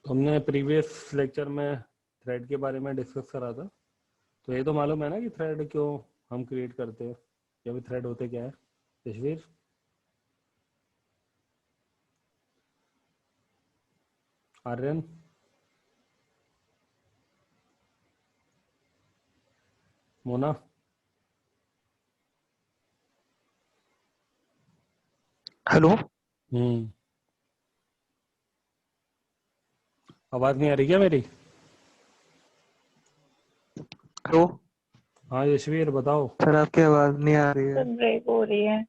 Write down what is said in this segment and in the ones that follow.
हमने previous lecture में thread के बारे में डिस्कस करा था। तो ये तो मालूम है ना कि थ्रेड क्यों हम क्रिएट करते हैं या फिर थ्रेड होते क्या है। यशवीर, आर्यन, मोना, हेलो। आवाज नहीं आ रही क्या मेरी? हेलो हाँ यशवीर बताओ। सर, आपकी आवाज नहीं आ रही है। सर ब्रेक हो रही है।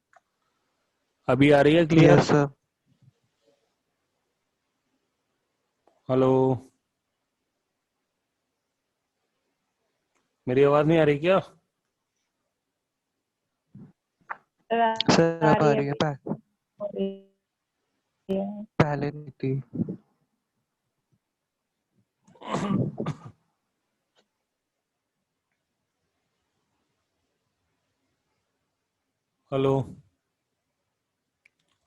अभी आ रही है क्लियर? Yes sir. हेलो, मेरी आवाज नहीं आ रही क्या? सर सर आ अब रही आ है, रही है, हो रही है। पहले नहीं थी। हेलो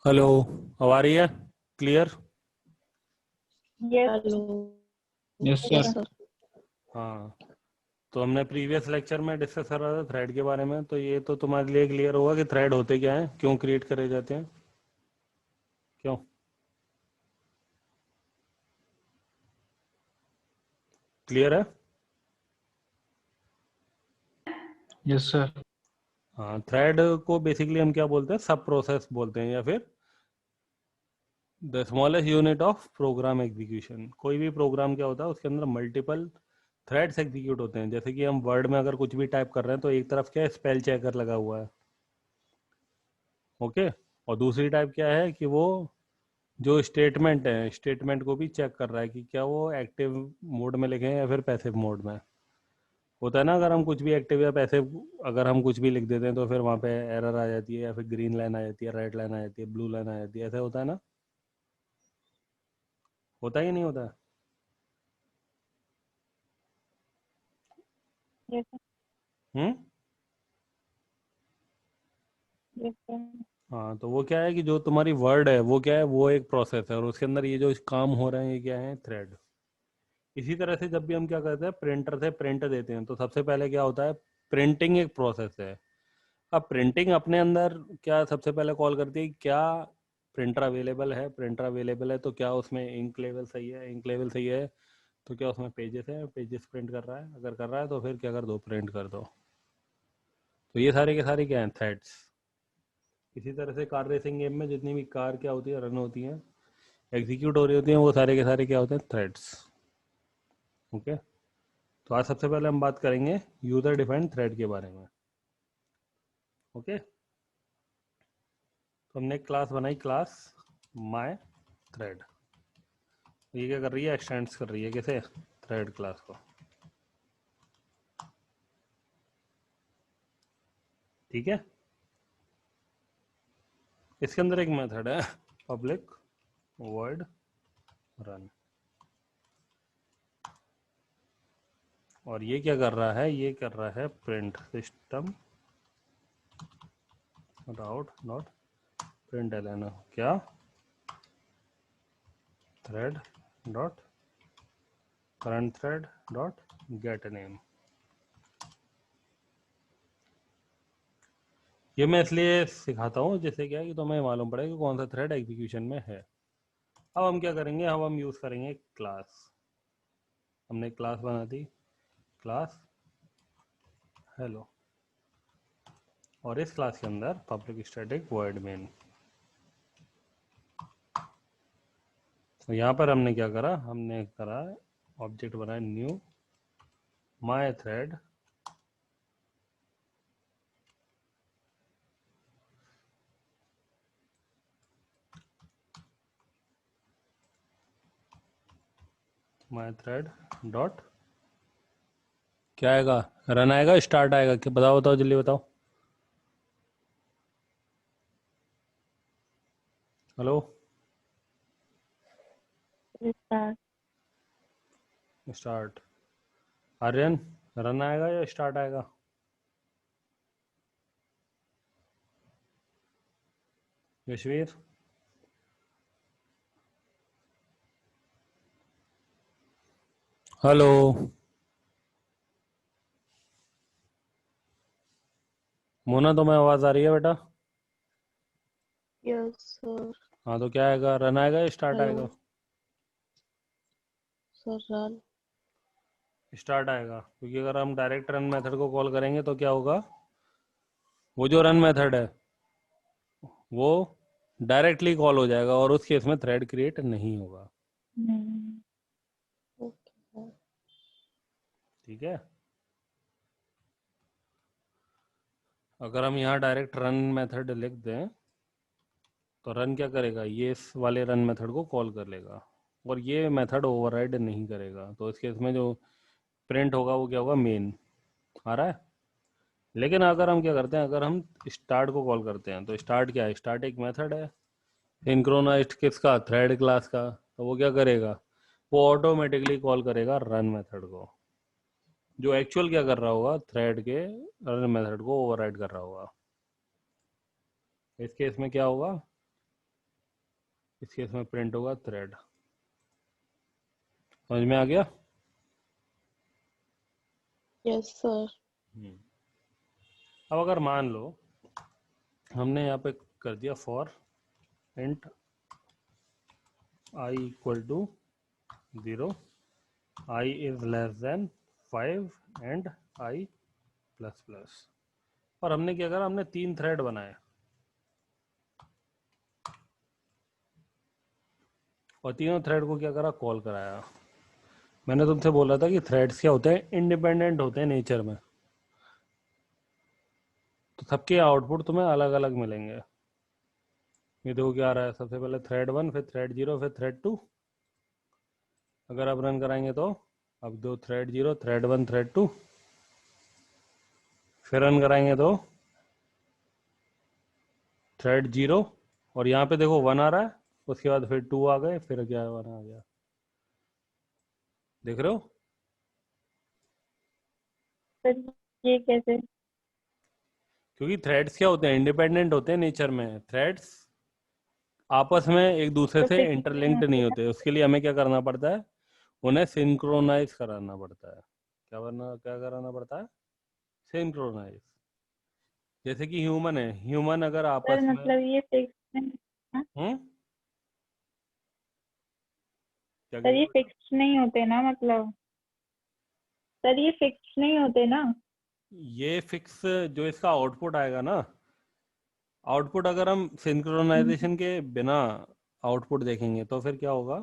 हेलो, अब आ रही है क्लियर? हेलो। Yes sir. हाँ, तो हमने प्रीवियस लेक्चर में डिस्कस करा था थ्रेड के बारे में। तो ये तो तुम्हारे लिए क्लियर होगा कि थ्रेड होते क्या हैं, क्यों क्रिएट करे जाते हैं, क्यों। क्लियर है? Yes sir. हाँ, थ्रेड को बेसिकली हम क्या बोलते हैं, सब प्रोसेस बोलते हैं या फिर the smallest unit of program execution. कोई भी प्रोग्राम क्या होता है, उसके अंदर मल्टीपल थ्रेड्स एग्जीक्यूट होते हैं। जैसे कि हम वर्ड में अगर कुछ भी टाइप कर रहे हैं तो एक तरफ क्या है, स्पेल चेकर लगा हुआ है, ओके। और दूसरी टाइप क्या है कि वो जो स्टेटमेंट है, स्टेटमेंट को भी चेक कर रहा है कि क्या वो एक्टिव मोड में लिखे हैं या फिर पैसिव मोड में। होता है ना, अगर हम कुछ भी एक्टिव या पैसिव अगर हम कुछ भी लिख देते हैं तो फिर वहाँ पे एरर आ जाती है, या फिर ग्रीन लाइन आ जाती है, रेड लाइन आ जाती है, ब्लू लाइन आ जाती है। ऐसा होता है ना, होता ही नहीं होता है? यस हम्म। सर। हाँ, तो वो क्या है कि जो तुम्हारी वर्ड है वो क्या है, वो एक प्रोसेस है और उसके अंदर ये जो काम हो रहे हैं ये क्या है, थ्रेड। इसी तरह से जब भी हम क्या करते हैं, प्रिंटर से प्रिंट देते हैं तो सबसे पहले क्या होता है, प्रिंटिंग एक प्रोसेस है। अब प्रिंटिंग अपने अंदर क्या सबसे पहले कॉल करती है, क्या प्रिंटर अवेलेबल है। प्रिंटर अवेलेबल है तो क्या उसमें इंक लेवल सही है, इंक लेवल सही है तो क्या उसमें पेजेस है, पेजेस प्रिंट कर रहा है, अगर कर रहा है तो फिर क्या कर दो, प्रिंट कर दो। तो ये सारे के सारे क्या हैं, थ्रेड्स। इसी तरह से कार रेसिंग गेम में जितनी भी कार क्या होती है, रन होती हैं, एग्जीक्यूट हो रही होती हैं, वो सारे के सारे क्या होते हैं, थ्रेड्स। ओके, तो आज सबसे पहले हम बात करेंगे यूजर डिफाइंड थ्रेड के बारे में। ओके, तो हमने एक क्लास बनाई, क्लास माय थ्रेड। ये क्या कर रही है, एक्सटेंड्स कर रही है कैसे, थ्रेड क्लास को। ठीक है, इसके अंदर एक मेथड है पब्लिक वर्ड रन। और ये क्या कर रहा है, ये कर रहा है print system out not print Elon, क्या thread dot current thread dot get name. ये मैं इसलिए सिखाता हूँ जिससे क्या है कि तुम्हें मालूम पड़े कि कौन सा थ्रेड एग्जीक्यूशन में है। अब हम क्या करेंगे, अब हम यूज़ करेंगे क्लास। हमने क्लास बना दी, क्लास हेलो, और इस क्लास के अंदर पब्लिक स्टैटिक वर्ड मेन। तो यहाँ पर हमने क्या करा, हमने करा ऑब्जेक्ट बनाया new my thread my thread dot क्या आएगा, रन आएगा, स्टार्ट आएगा, क्या बताओ बताओ जल्दी बताओ। Hello, start. आर्यन, रन आएगा या स्टार्ट आएगा? यशवीर, हेलो, मोना तुम्हें आवाज आ रही है बेटा? Yes sir. हाँ, तो क्या आएगा, रन आएगा या स्टार्ट हेलो आएगा? Sir, run. स्टार्ट आएगा, क्योंकि अगर हम डायरेक्ट रन मेथड को कॉल करेंगे तो क्या होगा, वो जो रन मेथड है वो डायरेक्टली कॉल हो जाएगा और उस केस में थ्रेड क्रिएट नहीं होगा। Okay sir. ठीक है, अगर हम यहाँ डायरेक्ट रन मेथड लिख दें तो रन क्या करेगा, ये इस वाले रन मेथड को कॉल कर लेगा और ये मेथड ओवरराइड नहीं करेगा। तो इस केस में जो प्रिंट होगा वो क्या होगा, मेन आ रहा है। लेकिन अगर हम क्या करते हैं, अगर हम स्टार्ट को कॉल करते हैं तो स्टार्ट क्या है, स्टार्ट एक मेथड है सिंक्रोनाइज्ड किसका, थ्रेड क्लास का। तो वो क्या करेगा, वो ऑटोमेटिकली कॉल करेगा रन मेथड को, जो एक्चुअल क्या कर रहा होगा, थ्रेड के रन मेथड को ओवरराइड कर रहा होगा। इस केस में क्या होगा, इस केस में प्रिंट होगा थ्रेड। समझ में आ गया? Yes sir. अब अगर मान लो हमने यहाँ पे कर दिया for int I equal to 0, I is less than 5 and I plus plus, और हमने क्या करा, हमने 3 थ्रेड बनाए और तीनों थ्रेड को क्या करा, कॉल कराया। मैंने तुमसे बोला था कि थ्रेड्स क्या होते हैं, इंडिपेंडेंट होते हैं नेचर में, तो सबके आउटपुट तुम्हें अलग अलग मिलेंगे। ये देखो क्या आ रहा है, सबसे पहले थ्रेड 1, फिर थ्रेड 0, फिर थ्रेड 2। अगर आप रन कराएंगे तो अब दो थ्रेड 0, थ्रेड 1, थ्रेड 2, फिर रन कराएंगे तो थ्रेड 0, और यहाँ पे देखो 1 आ रहा है, उसके बाद फिर 2 आ गए, फिर क्या 1 आ गया, देख रहे हो? सर ये कैसे? क्योंकि थ्रेड्स क्या होते हैं, इंडिपेंडेंट होते हैं नेचर में। थ्रेड्स आपस में एक दूसरे तो से फिक्स नहीं इंटरलिंक्ड होते नहीं ना? होते, उसके लिए हमें क्या करना पड़ता है, उन्हें सिंक्रोनाइज कराना पड़ता है। क्या कराना पड़ता है, सिंक्रोनाइज। जैसे कि ह्यूमन है, ह्यूमन अगर सर आपस में मतलब ये फिक्स नहीं। हाँ? हम्म, क्या कह सर रहे ये हो बेटा? फिक्स नहीं होते ना, मतलब सर ये फिक्स नहीं होते ना? ये फिक्स, जो इसका आउटपुट आएगा ना, आउटपुट अगर हम सिंक्रोनाइजेशन के बिना आउटपुट देखेंगे तो फिर क्या होगा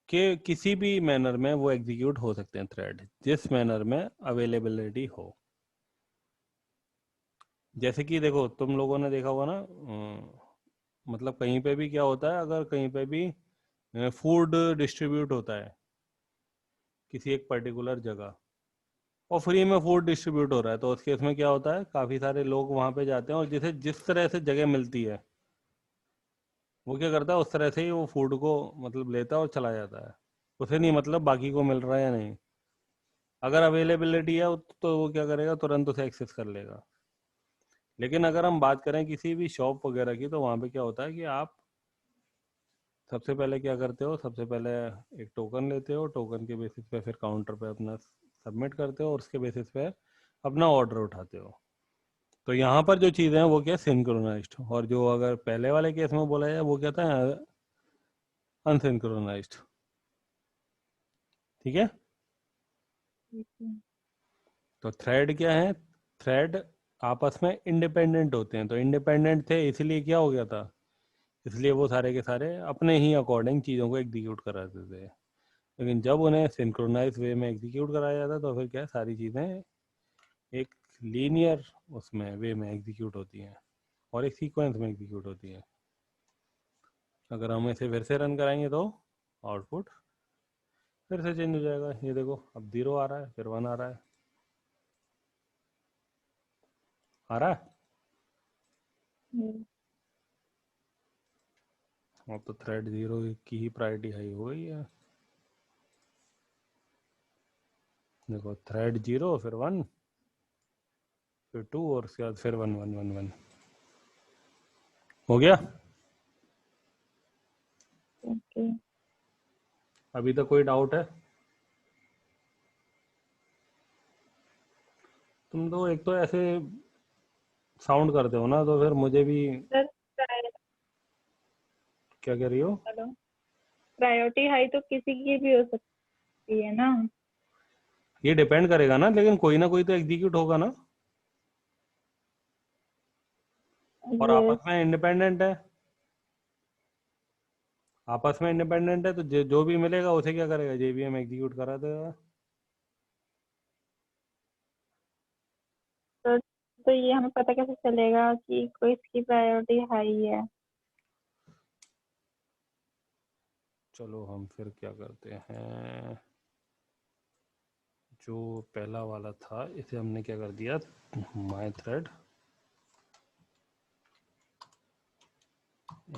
कि किसी भी मैनर में वो एग्जीक्यूट हो सकते हैं थ्रेड, जिस मैनर में अवेलेबिलिटी हो। जैसे कि देखो, तुम लोगों ने देखा होगा ना, मतलब कहीं पे भी क्या होता है, अगर कहीं पे भी फूड डिस्ट्रीब्यूट होता है किसी एक पर्टिकुलर जगह और फ्री में फूड डिस्ट्रीब्यूट हो रहा है, तो उस केस में क्या होता है, काफ़ी सारे लोग वहाँ पे जाते हैं और जिसे जिस तरह से जगह मिलती है वो क्या करता है, उस तरह से ही वो फूड को मतलब लेता है और चला जाता है। उसे नहीं मतलब बाकी को मिल रहा है या नहीं। अगर अवेलेबिलिटी है तो वो क्या करेगा, तुरंत उसे एक्सेस कर लेगा। लेकिन अगर हम बात करें किसी भी शॉप वगैरह की, तो वहाँ पे क्या होता है कि आप सबसे पहले क्या करते हो, सबसे पहले एक टोकन लेते हो, टोकन के बेसिस पे फिर काउंटर पे अपना सबमिट करते हो और उसके बेसिस पे अपना ऑर्डर उठाते हो। तो यहाँ पर जो चीज़ें हैं वो क्या, सिंक्रोनाइज्ड, और जो अगर पहले वाले केस में बोला जाए वो क्या था, अनसिंक्रोनाइज्ड। ठीक है, ठीक है। तो थ्रेड क्या है, थ्रेड आपस में इंडिपेंडेंट होते हैं, तो इंडिपेंडेंट थे इसलिए क्या हो गया था, इसलिए वो सारे के सारे अपने ही अकॉर्डिंग चीज़ों को एग्जीक्यूट कराते थे। लेकिन जब उन्हें सिंक्रोनाइज वे में एग्जीक्यूट कराया जाता है तो फिर क्या है, सारी चीज़ें एक लीनियर उसमें वे में एग्जीक्यूट होती हैं और एक सीक्वेंस में एग्जीक्यूट होती हैं। अगर हम इसे फिर से रन कराएंगे तो आउटपुट फिर से चेंज हो जाएगा। ये देखो, अब 0 आ रहा है, फिर 1 आ रहा है, आ रहा है। हम्म, अब तो थ्रेड 0 की ही प्रायोरिटी हाई हो गई है। देखो, थ्रेड 0, फिर 1, फिर 2, और उसके बाद फिर 1 1 1 1 हो गया। ओके। अभी तक कोई डाउट है? तुम तो एक तो ऐसे साउंड करते हो ना, तो फिर मुझे भी। सर क्या कह रही हो? हेलो, प्रायोरिटी हाई तो किसी की भी हो सकती है ना। ये डिपेंड करेगा ना, लेकिन कोई ना कोई तो एग्जीक्यूट होगा ना, और ये आपस में इंडिपेंडेंट है। आपस में इंडिपेंडेंट है, तो जो भी मिलेगा उसे क्या करेगा, जेवीएम एग्जीक्यूट करा देगा। तो ये हमें पता कैसे चलेगा कि कोई इसकी प्रायोरिटी हाई है? चलो हम फिर क्या करते हैं, जो पहला वाला था इसे हमने क्या कर दिया, my thread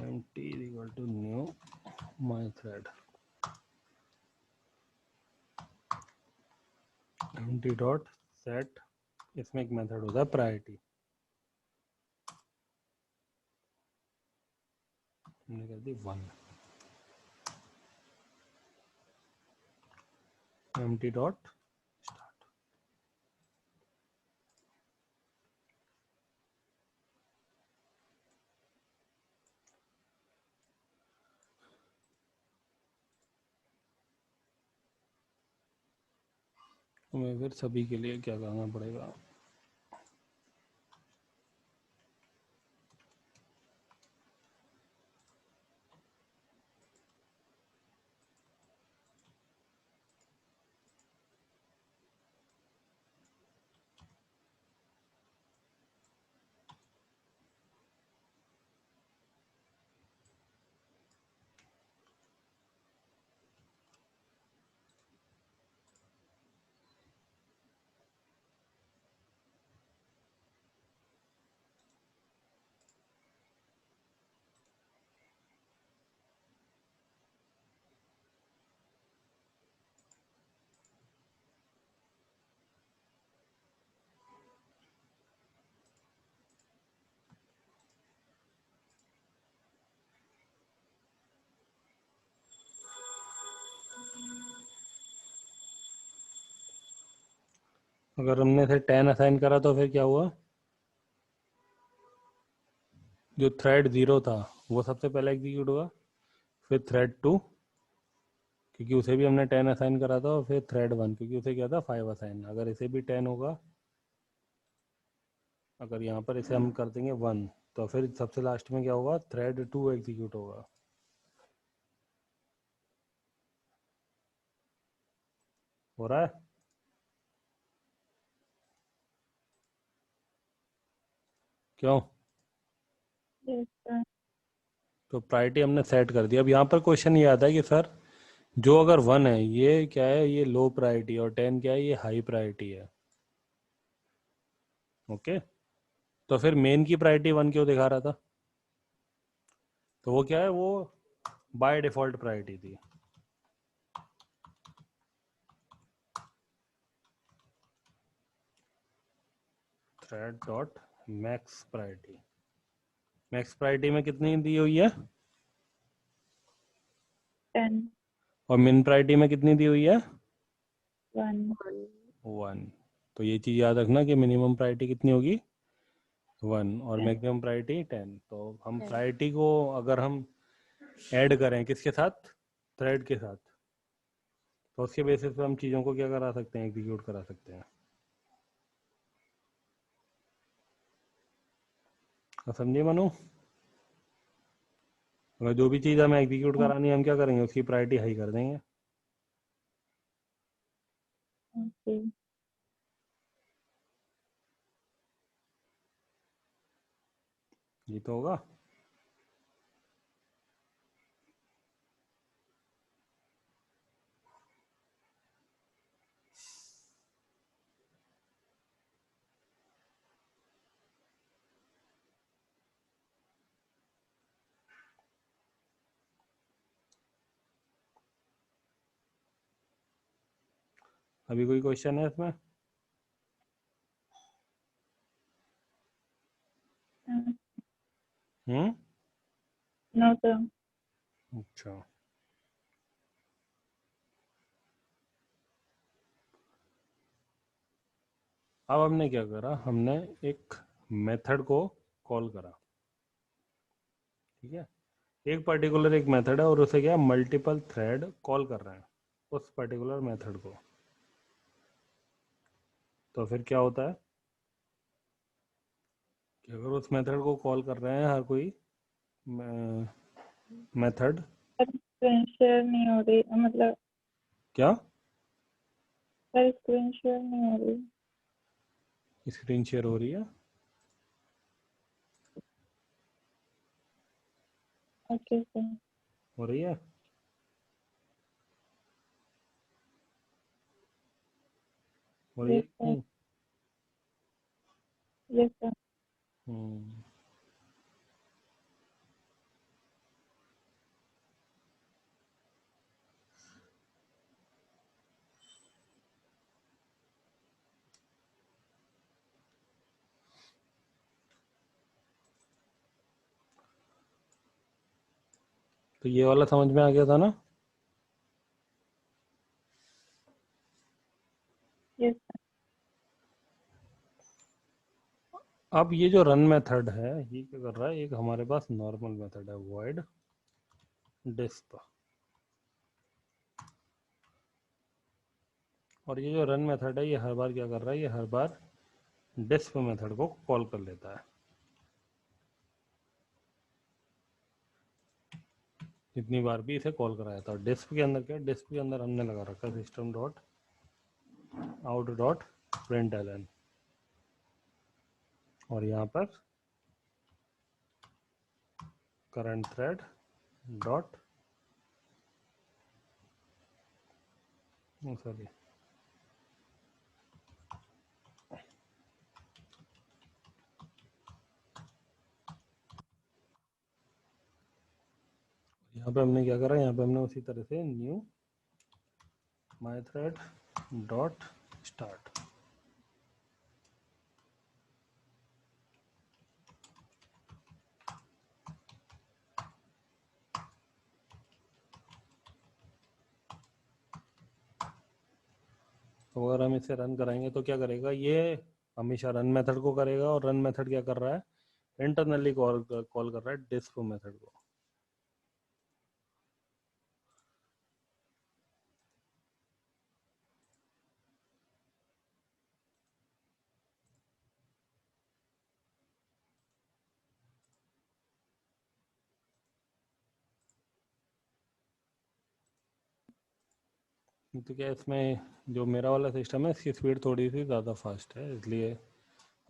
empty is equal to new my thread empty dot set। इसमें एक मेथड होता है प्रायोरिटी, हमने कर दी 1। empty dot start। हमें फिर सभी के लिए क्या करना पड़ेगा, अगर हमने से 10 असाइन करा तो फिर क्या हुआ, जो थ्रेड 0 था वो सबसे पहले एग्जीक्यूट हुआ, फिर थ्रेड 2 क्योंकि उसे भी हमने 10 असाइन करा था, और फिर थ्रेड 1 क्योंकि उसे क्या था 5 असाइन। अगर इसे भी 10 होगा, अगर यहाँ पर इसे हम कर देंगे 1, तो फिर सबसे लास्ट में क्या होगा, थ्रेड 2 एग्जीक्यूट होगा। हो रहा है? क्यों? Yes, sir. तो प्रायोरिटी हमने सेट कर दिया। अब यहाँ पर क्वेश्चन ये आता है कि सर जो अगर 1 है ये क्या है, ये लो प्रायोरिटी, और 10 क्या है, ये हाई प्रायोरिटी है। ओके, तो फिर मेन की प्रायोरिटी 1 क्यों दिखा रहा था, तो वो क्या है, वो बाय डिफॉल्ट प्रायोरिटी थी। Thread dot max priority, max priority में कितनी दी हुई है, 10, और मिन प्रायोरिटी में कितनी दी हुई है, 1. 1। तो ये चीज़ याद रखना कि मिनिमम प्रायोरिटी कितनी होगी, 1, और 10. Maximum priority 10। तो हम 10. प्रायोरिटी को अगर हम ऐड करें किसके साथ, थ्रेड के साथ, तो उसके बेसिस पे हम चीज़ों को क्या करा सकते हैं, एग्जीक्यूट करा सकते हैं। अब समझे मनु? अगर जो भी चीज़ हमें एग्जीक्यूट करानी है हम क्या करेंगे, उसकी प्रायोरिटी हाई कर देंगे। Okay. ये तो होगा। अभी कोई क्वेश्चन है इसमें? हम्म। No, sir. अच्छा, अब हमने क्या करा, हमने एक मेथड को कॉल करा, ठीक है। एक पर्टिकुलर एक मेथड है और उसे क्या मल्टीपल थ्रेड कॉल कर रहे हैं उस पर्टिकुलर मेथड को। तो फिर क्या होता है कि अगर उस मेथड को कॉल कर रहे हैं हर कोई मेथड, पर स्क्रीन शेयर नहीं हो रही, मतलब क्या पर स्क्रीन शेयर नहीं हो रही। स्क्रीन शेयर हो रही है? Okay sir. हो रही है? हो रही है यस कि सर। नहीं? Yes sir. हम्म। तो ये वाला समझ में आ गया था ना? Yes sir. अब ये जो रन मेथड है ये क्या कर रहा है, एक हमारे पास नॉर्मल मेथड है void disp, और ये जो रन मेथड है ये हर बार क्या कर रहा है, ये हर बार डिस्प मेथड को कॉल कर लेता है जितनी बार भी इसे कॉल कराया था। डिस्प के अंदर क्या, डिस्प के अंदर हमने लगा रखा है system dot out dot println, और यहाँ पर करंट थ्रेड डॉट सॉरी यहाँ पे हमने क्या करा, यहाँ पे हमने उसी तरह से knew my thread dot start, तो अगर हम इसे रन कराएंगे तो क्या करेगा, ये हमेशा रन मेथड को करेगा, और रन मेथड क्या कर रहा है, इंटरनली कॉल कर रहा है डिस्प मेथड को। तो क्या इसमें जो मेरा वाला सिस्टम है इसकी स्पीड थोड़ी सी ज़्यादा फास्ट है इसलिए।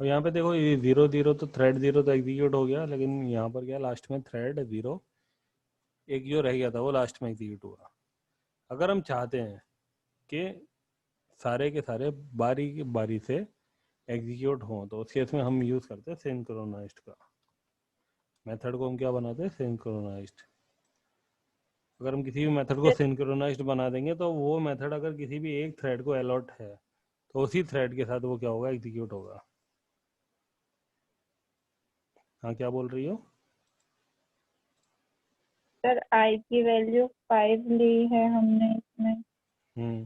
और यहाँ पे देखो ये 0 0 तो थ्रेड 0 तो एग्जीक्यूट हो गया, लेकिन यहाँ पर क्या लास्ट में थ्रेड 0 एक जो रह गया था वो लास्ट में एग्जीक्यूट हुआ। अगर हम चाहते हैं कि सारे के सारे बारी की बारी से एग्जीक्यूट हों तो उस केस में हम यूज़ करते हैं सिंक्रोनाइज्ड का मेथड को। हम क्या बनाते हैं, सिंक्रोनाइज्ड। अगर हम किसी भी मेथड को सिंक्रोनाइज्ड बना देंगे तो वो मेथड अगर किसी भी एक थ्रेड को अलॉट है तो उसी थ्रेड के साथ वो क्या होगा, एग्जीक्यूट होगा। हाँ क्या बोल रही हो? सर आई की वैल्यू 5 ली है हमने इसमें, हम्म।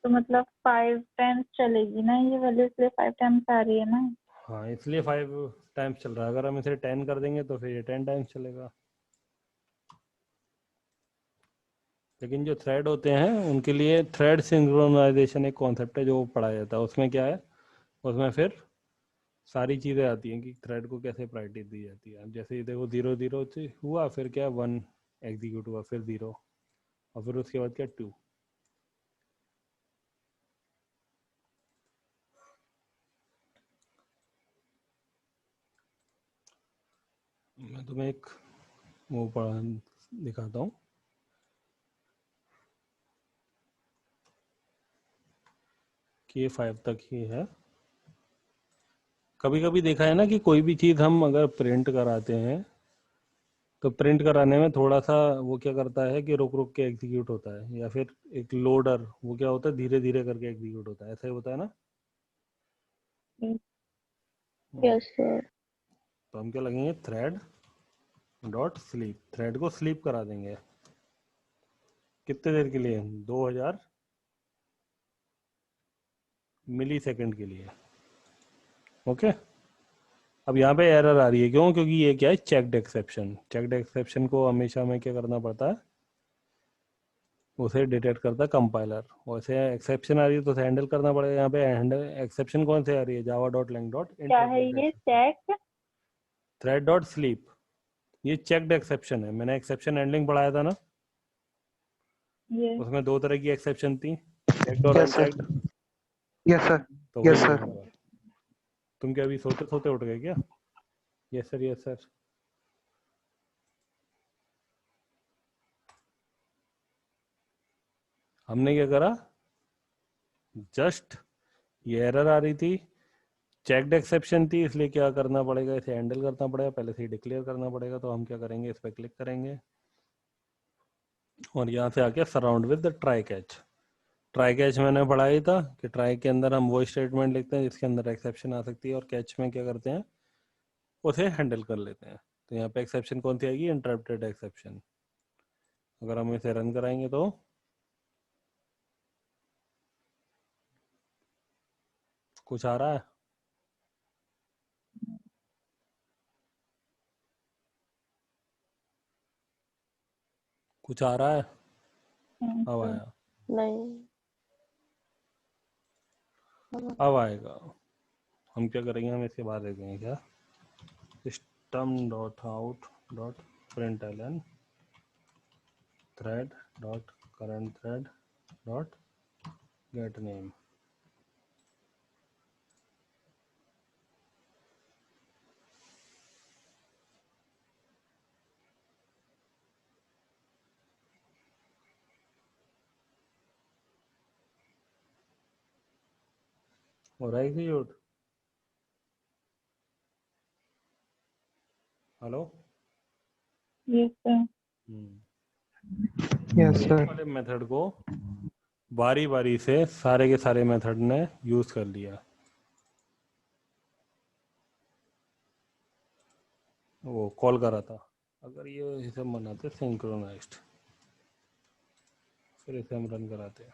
तो मतलब 5 टाइम्स चलेगी ना ये वैल्यू, इसलिए 5 टाइम्स आ रही है ना। हाँ इसलिए 5 टाइम्स चल रहा है। अगर हम इसे 10 कर देंगे तो फिर ये 10 टाइम्स चलेगा। लेकिन जो थ्रेड होते हैं उनके लिए थ्रेड सिंक्रोनाइजेशन एक कॉन्सेप्ट है जो पढ़ाया जाता है। उसमें क्या है, उसमें फिर सारी चीज़ें आती हैं कि थ्रेड को कैसे प्रायोरिटी दी जाती है। अब जैसे ये देखो 0 0 से हुआ, फिर क्या 1 एग्जीक्यूट हुआ, फिर 0, और फिर उसके बाद क्या 2। मैं तुम्हें एक वो पढ़ा दिखाता हूँ कि ये 5 तक ही है। कभी कभी देखा है ना कि कोई भी चीज़ हम अगर प्रिंट कराते हैं तो प्रिंट कराने में थोड़ा सा वो क्या करता है कि रुक रुक के एग्जीक्यूट होता है, या फिर एक लोडर वो क्या होता है धीरे धीरे करके एग्जीक्यूट होता है, ऐसा ही होता है ना। Yes, sir. तो हम क्या लगेंगे, थ्रेड डॉट स्लीप, थ्रेड को स्लीप करा देंगे। कितने देर के लिए, 2000 मिली सेकेंड के लिए। ओके, अब यहाँ पे एरर आ रही है, क्यों? क्योंकि ये क्या है, चेक्ड एक्सेप्शन। चेक्ड एक्सेप्शन को हमेशा हमें क्या करना पड़ता है, उसे डिटेक्ट करता है कंपाइलर। वैसे एक्सेप्शन आ रही है तो उसे हैंडल करना पड़ेगा। यहाँ पे हैंडल एक्सेप्शन कौन से आ रही है, जावा डॉट लैंग डॉट क्या है ये चेक? थ्रेड डॉट स्लीप, ये चेक्ड एक्सेप्शन है। मैंने एक्सेप्शन हैंडलिंग पढ़ाया था ना, ये उसमें दो तरह की एक्सेप्शन थी, चेक्ड और yes sir, unchecked. Yes sir, तो यस वही है सर। यहाँ पर। तुम क्या अभी सोते सोते उठ गए क्या? Yes sir, yes sir. हमने क्या करा, जस्ट ये एरर आ रही थी, चेक्ड एक्सेप्शन थी, इसलिए क्या करना पड़ेगा, इसे हैंडल करना पड़ेगा, पहले से ही डिक्लेयर करना पड़ेगा। तो हम क्या करेंगे, इस पर क्लिक करेंगे और यहाँ से आके surround with try catch. Try catch मैंने पढ़ा ही था कि ट्राई के अंदर हम वो स्टेटमेंट लिखते हैं जिसके अंदर एक्सेप्शन आ सकती है, और कैच में क्या करते हैं, उसे हैंडल कर लेते हैं। तो यहाँ पे एक्सेप्शन कौन सी आएगी, इंटरप्टेड एक्सेप्शन। अगर हम इसे रन कराएंगे तो कुछ आ रहा है, कुछ आ रहा है, अब आया, नहीं। अब आएगा। हम क्या करेंगे, हम इसके बाद देखेंगे क्या, system dot out dot println thread dot current thread dot get name. हो रहा है एग्जीक्यूट? हेलो? ये सर। यस इस सर। वाले मेथड को बारी बारी से सारे के सारे मेथड ने यूज कर लिया, वो कॉल करा था। अगर ये इसे हम बनाते सिंक्रोनाइज्ड, फिर इसे हम रन कराते हैं।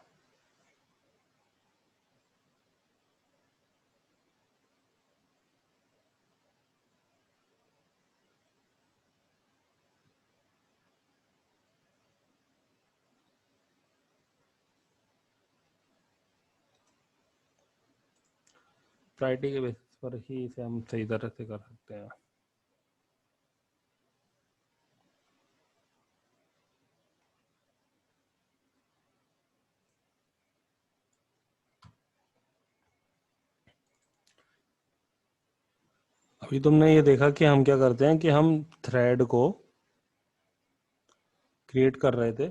प्रायोरिटी के बेसिस पर ही इसे हम सही तरह से कर सकते हैं। अभी तुमने ये देखा कि हम क्या करते हैं कि हम थ्रेड को क्रिएट कर रहे थे।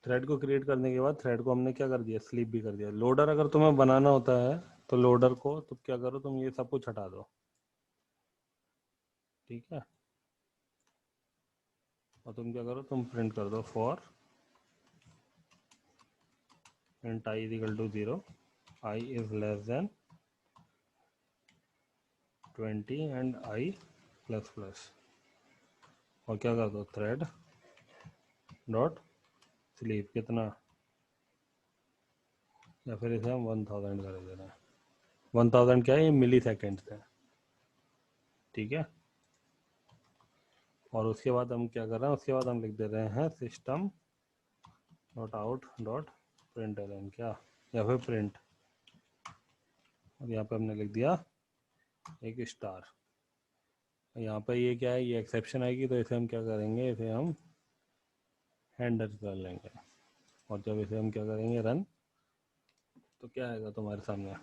थ्रेड को क्रिएट करने के बाद थ्रेड को हमने क्या कर दिया, स्लीप भी कर दिया। लोडर अगर तुम्हें बनाना होता है तो लोडर को तुम क्या करो, तुम ये सब कुछ हटा दो, ठीक है। और तुम क्या करो, तुम प्रिंट कर दो for int I is equal to 0, I is less than 20 and I plus plus. और क्या कर दो, थ्रेड डॉट स्लीप कितना, या फिर इसे हम 1000 कर दे रहे हैं। 1000 क्या है, ये मिली सेकेंड है, ठीक है। और उसके बाद हम क्या कर रहे हैं, उसके बाद हम लिख दे रहे हैं system dot out dot print Elon क्या, या फिर प्रिंट। और यहाँ पे हमने लिख दिया एक स्टार। यहाँ पे ये क्या है, ये एक्सेप्शन आएगी तो इसे हम क्या करेंगे, इसे हम हैंडल कर लेंगे। और जब इसे हम क्या करेंगे रन, तो क्या आएगा तुम्हारे सामने,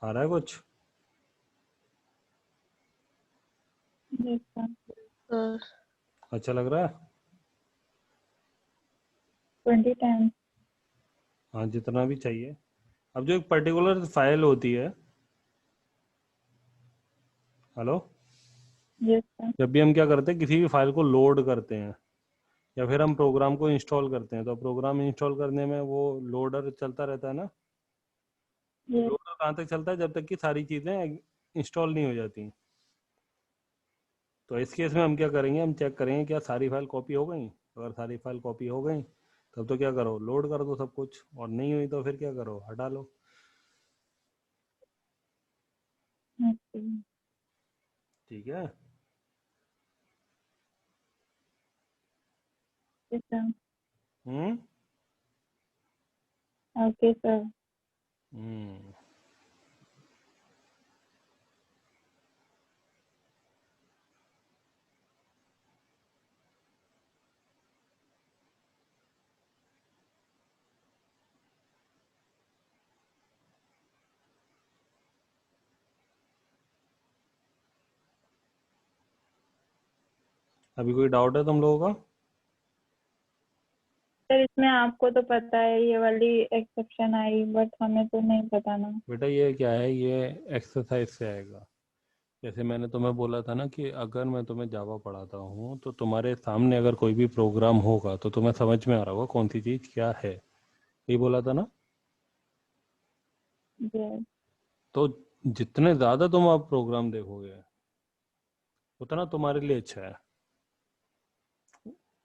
आ रहा है कुछ? ये सर। सर अच्छा लग रहा है? 20 टाइम्स। हाँ, जितना भी चाहिए। अब जो एक पर्टिकुलर फाइल होती है, हेलो, ये सर। जब भी हम क्या करते हैं, किसी भी फाइल को लोड करते हैं या फिर हम प्रोग्राम को इंस्टॉल करते हैं, तो प्रोग्राम इंस्टॉल करने में वो लोडर चलता रहता है ना। ये लोडर कहाँ तक चलता है, जब तक कि सारी चीज़ें इंस्टॉल नहीं हो जाती। तो इस केस में हम क्या करेंगे, हम चेक करेंगे क्या सारी फाइल कॉपी हो गई। अगर सारी फाइल कॉपी हो गई तब तो क्या करो, लोड कर दो सब कुछ, और नहीं हुई तो फिर क्या करो, हटा लो। ओके। ठीक है। सर। हम्म ओके सर। हम्म अभी कोई डाउट है तुम लोगों का? सर इसमें आपको तो पता है ये वाली एक्सेप्शन आई, बट हमें तो नहीं पता ना। बेटा ये क्या है, ये एक्सरसाइज से आएगा। जैसे मैंने तुम्हें बोला था ना कि अगर मैं तुम्हें जावा पढ़ाता हूँ तो तुम्हारे सामने अगर कोई भी प्रोग्राम होगा तो तुम्हें समझ में आ रहा होगा कौन सी चीज़ क्या है, ये बोला था ना। यस। तो जितने ज़्यादा तुम आप प्रोग्राम देखोगे उतना तुम्हारे लिए अच्छा है।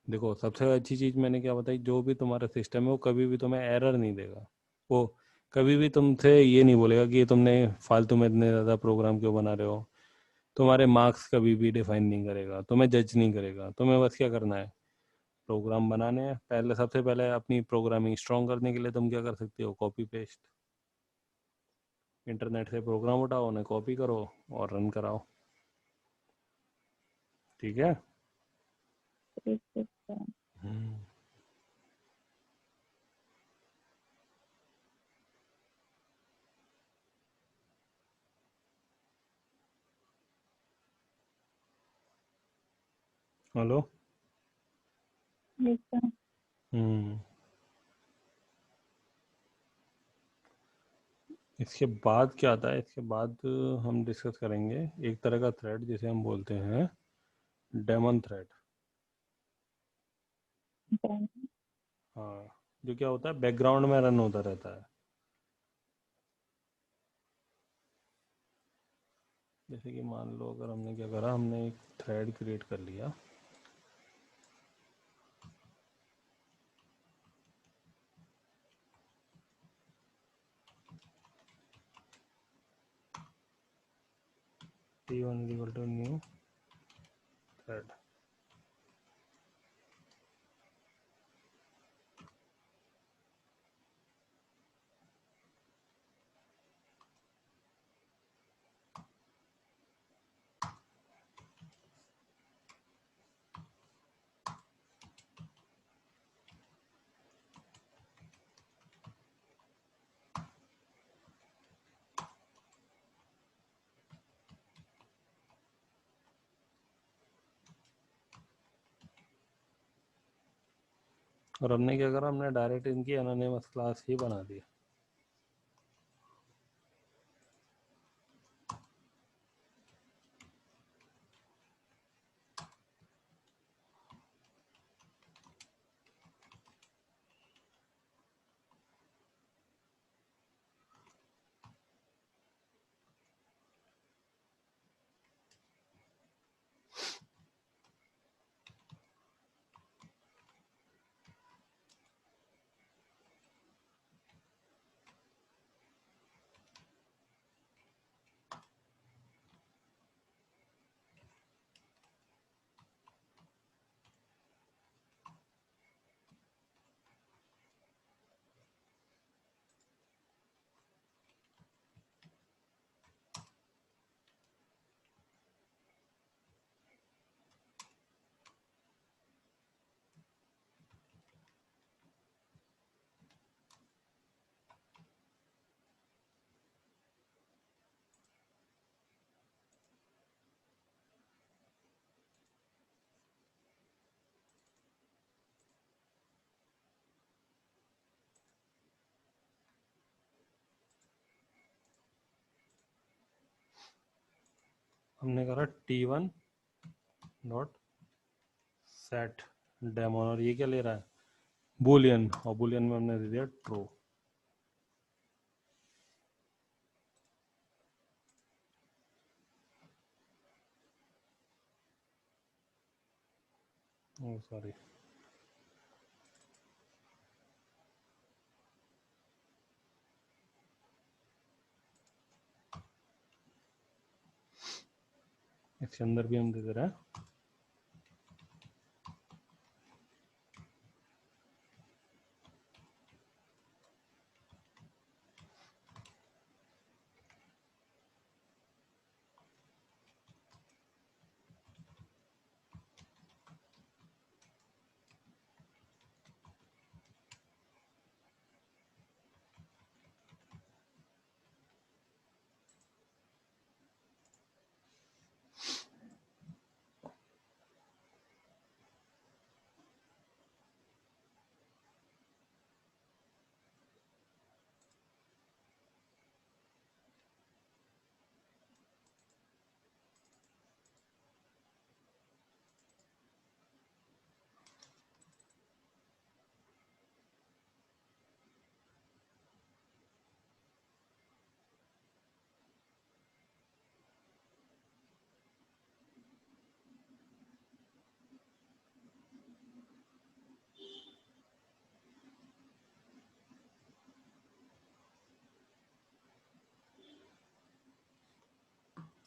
देखो सबसे अच्छी चीज़ मैंने क्या बताई, जो भी तुम्हारा सिस्टम है वो कभी भी तुम्हें एरर नहीं देगा। वो कभी भी तुमसे ये नहीं बोलेगा कि ये तुमने फालतू में इतने ज़्यादा प्रोग्राम क्यों बना रहे हो। तुम्हारे मार्क्स कभी भी डिफाइन नहीं करेगा, तुम्हें जज नहीं करेगा। तुम्हें बस क्या करना है, प्रोग्राम बनाने हैं। पहले सबसे पहले अपनी प्रोग्रामिंग स्ट्रॉन्ग करने के लिए तुम क्या कर सकते हो, कॉपी पेस्ट। इंटरनेट से प्रोग्राम उठाओ, उन्हें कॉपी करो और रन कराओ। ठीक है। ठीक है सर। हम्म। हेलो। ठीक है। हम्म इसके बाद क्या आता है, इसके बाद हम डिस्कस करेंगे एक तरह का थ्रेड जिसे हम बोलते हैं डेमन थ्रेड। हाँ, जो क्या होता है बैकग्राउंड में रन होता रहता है। जैसे कि मान लो अगर हमने क्या करा, हमने एक थ्रेड क्रिएट कर लिया। T1 is equal to new thread। और हमने क्या करा, हमने डायरेक्ट इनकी एनोनिमस क्लास ही बना दी। हमने करा T1 डॉट सेट डेमन, और ये क्या ले रहा है, बूलियन, और बूलियन में हमने दे दिया ट्रू। ओह सॉरी, इसके अंदर भी हम दे दे रहे हैं।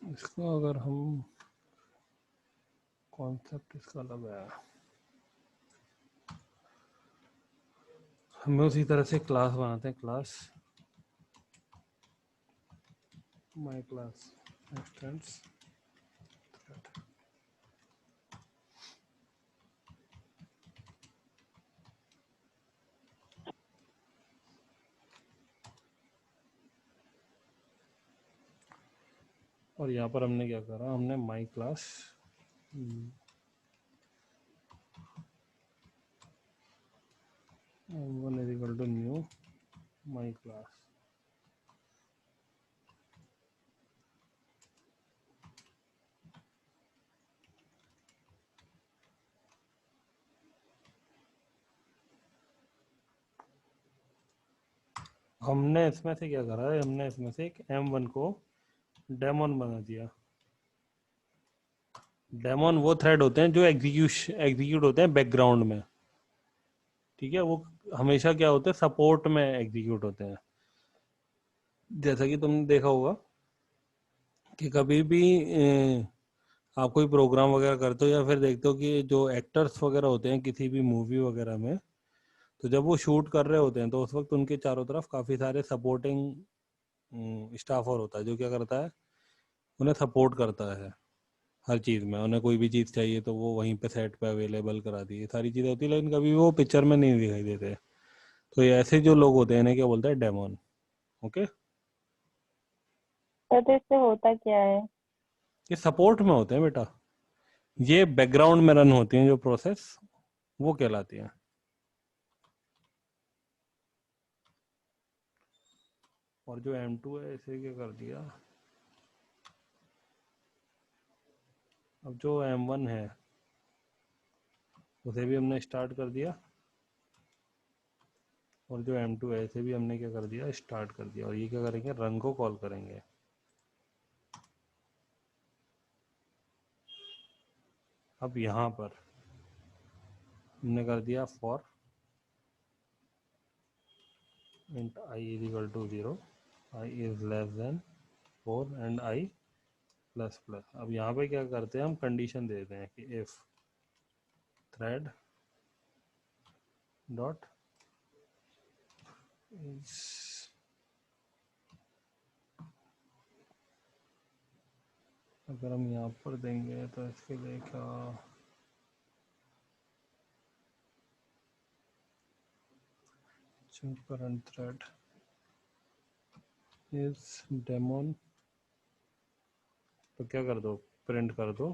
इसको अगर हम कॉन्सेप्ट इसका अलग है, हमें उसी तरह से क्लास बनाते हैं, class my class x tends thread. और यहाँ पर हमने क्या करा, हमने my class m1 is equal to new my class। हमने इसमें से क्या करा है, हमने इसमें से एक m1 को डेमोन बना दिया। डेमोन वो थ्रेड होते हैं जो एग्जीक्यूट होते हैं बैकग्राउंड में, ठीक है। वो हमेशा क्या होते हैं, सपोर्ट में एग्जीक्यूट होते हैं। जैसा कि तुमने देखा होगा कि कभी भी आप कोई प्रोग्राम वगैरह करते हो या फिर देखते हो कि जो एक्टर्स वगैरह होते हैं किसी भी मूवी वगैरह में, तो जब वो शूट कर रहे होते हैं तो उस वक्त उनके चारों तरफ काफ़ी सारे सपोर्टिंग स्टाफ और होता है जो क्या करता है, उन्हें सपोर्ट करता है हर चीज़ में। उन्हें कोई भी चीज़ चाहिए तो वो वहीं पे सेट पे अवेलेबल करा दी, ये सारी चीज़ें होती है, लेकिन कभी वो पिक्चर में नहीं दिखाई देते। तो ये ऐसे जो लोग होते हैं इन्हें क्या बोलते हैं, डेमोन। ओके, तो इससे होता क्या है? ये सपोर्ट में होते हैं बेटा, ये बैकग्राउंड में रन होती हैं जो प्रोसेस, वो कहलाती हैं। और जो M2 है इसे क्या कर दिया, अब जो M1 है उसे भी हमने स्टार्ट कर दिया, और जो M2 है इसे भी हमने क्या कर दिया, स्टार्ट कर दिया। और ये क्या करेंगे, रन को कॉल करेंगे। अब यहाँ पर हमने कर दिया for int I is equal to 0, I is less than 4 and I plus plus. अब यहाँ पे क्या करते हैं, हम कंडीशन देते हैं कि इफ थ्रेड डॉट अगर हम यहाँ पर देंगे तो इसके लिए क्या, करंट थ्रेड इज डेमोन, तो क्या कर दो, प्रिंट कर दो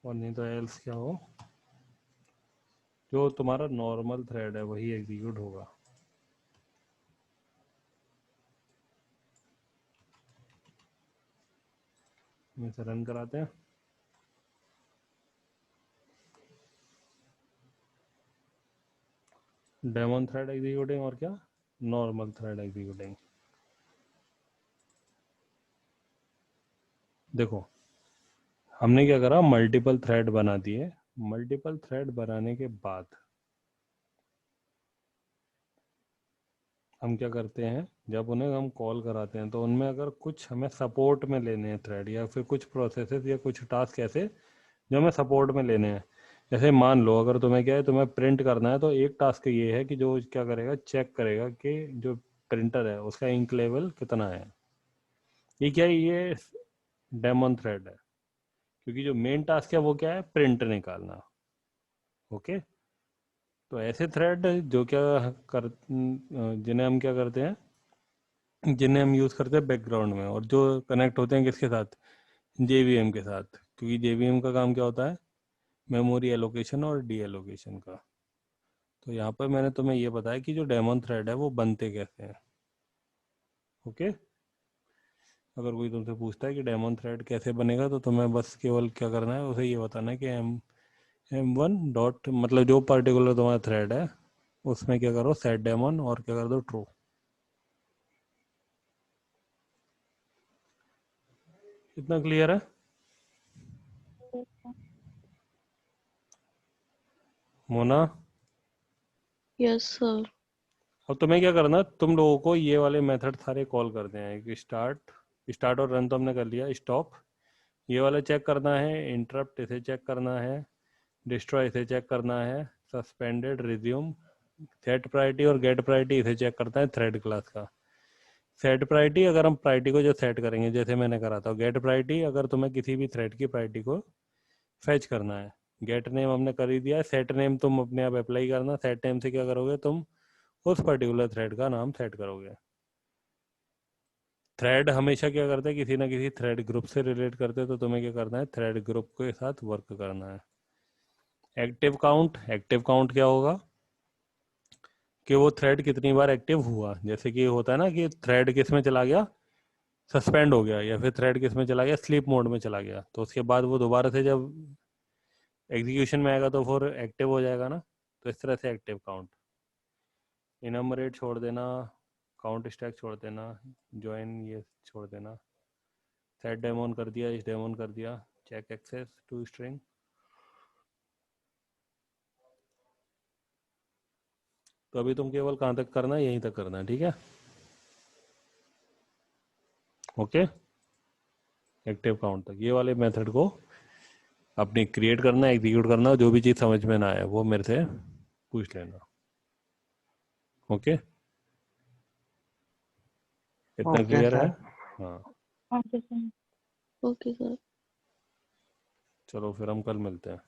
और नहीं तो एल्स क्या हो, जो तुम्हारा नॉर्मल थ्रेड है वही एग्जीक्यूट होगा। हम इसे रन कराते हैं। डेमन थ्रेड एग्जीक्यूटिंग और क्या, नॉर्मल थ्रेड एग्जीक्यूटिंग। देखो हमने क्या करा, मल्टीपल थ्रेड बना दिए। मल्टीपल थ्रेड बनाने के बाद हम क्या करते हैं, जब उन्हें हम कॉल कराते हैं तो उनमें अगर कुछ हमें सपोर्ट में लेने हैं थ्रेड, या फिर कुछ प्रोसेसेस या कुछ टास्क ऐसे जो हमें सपोर्ट में लेने हैं। जैसे मान लो अगर तुम्हें क्या है, तुम्हें प्रिंट करना है, तो एक टास्क ये है कि जो क्या करेगा, चेक करेगा कि जो प्रिंटर है उसका इंक लेवल कितना है। ये क्या है, ये डेमन थ्रेड है, क्योंकि जो मेन टास्क है वो क्या है, प्रिंट निकालना। ओके, तो ऐसे थ्रेड जो क्या कर जिन्हें हम क्या करते हैं, जिन्हें हम यूज़ करते हैं बैकग्राउंड में, और जो कनेक्ट होते हैं किसके साथ, जेवीएम के साथ, क्योंकि जेवीएम का काम क्या होता है, मेमोरी एलोकेशन और डी एलोकेशन का। तो यहाँ पर मैंने तुम्हें ये बताया कि जो डेमन थ्रेड है वो बनते कैसे हैं। ओके, अगर कोई तुमसे पूछता है कि डेमन थ्रेड कैसे बनेगा, तो तुम्हें बस केवल क्या करना है, उसे ये बताना है कि M1 डॉट, मतलब जो पर्टिकुलर तुम्हारा थ्रेड है उसमें क्या करो, सेट डेमन, और क्या कर दो, ट्रू। इतना क्लियर है मोना? Yes, sir. अब तुम्हें क्या करना, तुम लोगों को ये वाले मेथड सारे कॉल करते हैं। एक स्टार्ट और रन तो हमने कर लिया, स्टॉप ये वाला चेक करना है, इंटरप्ट इसे चेक करना है, डिस्ट्रॉय इसे चेक करना है, सस्पेंडेड, रिज्यूम, सेट प्रायोरिटी और गेट प्रायोरिटी इसे चेक करता है थ्रेड क्लास का। सेट प्रायोरिटी अगर हम प्रायोरिटी को जो सेट करेंगे, जैसे मैंने करा था। गेट प्रायोरिटी अगर तुम्हें किसी भी थ्रेड की प्रायोरिटी को फेच करना है। गेट नेम हमने कर ही दिया है। सेट नेम तुम अपने आप अप्लाई करना। सेट नेम से क्या करोगे, तुम उस पर्टिकुलर थ्रेड का नाम सेट करोगे। थ्रेड हमेशा क्या करते हैं, किसी ना किसी थ्रेड ग्रुप से रिलेट करते हैं, तो तुम्हें क्या करना है, थ्रेड ग्रुप के साथ वर्क करना है। एक्टिव काउंट क्या होगा, कि वो थ्रेड कितनी बार एक्टिव हुआ। जैसे कि होता है ना कि थ्रेड किस में चला गया, सस्पेंड हो गया, या फिर थ्रेड किस में चला गया, स्लीप मोड में चला गया, तो उसके बाद वो दोबारा से जब एग्जीक्यूशन में आएगा तो फिर एक्टिव हो जाएगा ना। तो इस तरह से एक्टिव काउंट। इनमरेट छोड़ देना, काउंट स्टैक छोड़ देना, ज्वाइन ये छोड़ देना, सेट डेमोन कर दिया, इस डेमोन कर दिया, चेक एक्सेस टू स्ट्रिंग। तो अभी तुम केवल कहाँ तक करना है, यहीं तक करना है, ठीक है। ओके, एक्टिव काउंट तक ये वाले मेथड को अपनी क्रिएट करना, एग्जीक्यूट करना, जो भी चीज़ समझ में ना आए वो मेरे से पूछ लेना। ओके, इतना ओके क्लियर है? सर। हाँ, ओके सर। Okay, sir. चलो फिर हम कल मिलते हैं।